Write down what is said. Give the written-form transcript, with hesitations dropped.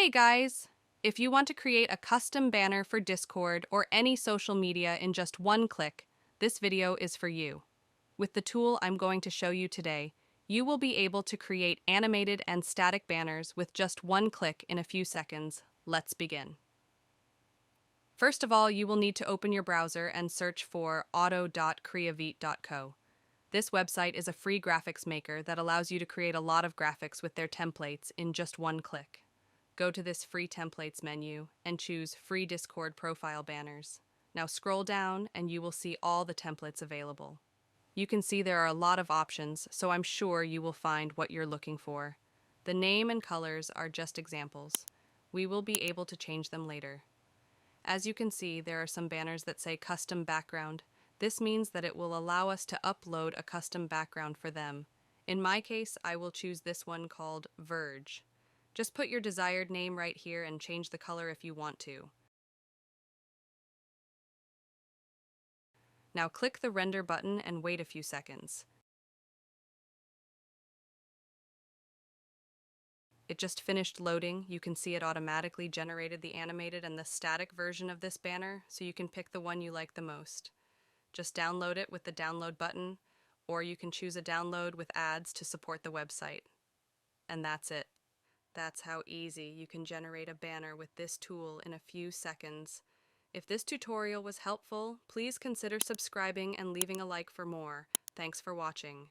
Hey guys! If you want to create a custom banner for Discord or any social media in just one click, this video is for you. With the tool I'm going to show you today, you will be able to create animated and static banners with just one click in a few seconds. Let's begin. First of all, you will need to open your browser and search for auto.creavit.co. This website is a free graphics maker that allows you to create a lot of graphics with their templates in just one click. Go to this Free Templates menu and choose Free Discord Profile Banners. Now scroll down and you will see all the templates available. You can see there are a lot of options, so I'm sure you will find what you're looking for. The name and colors are just examples. We will be able to change them later. As you can see, there are some banners that say Custom Background. This means that it will allow us to upload a custom background for them. In my case, I will choose this one called Verge. Just put your desired name right here and change the color if you want to. Now click the render button and wait a few seconds. It just finished loading. You can see it automatically generated the animated and the static version of this banner, so you can pick the one you like the most. Just download it with the download button, or you can choose a download with ads to support the website. And that's it. That's how easy you can generate a banner with this tool in a few seconds. If this tutorial was helpful, please consider subscribing and leaving a like for more. Thanks for watching.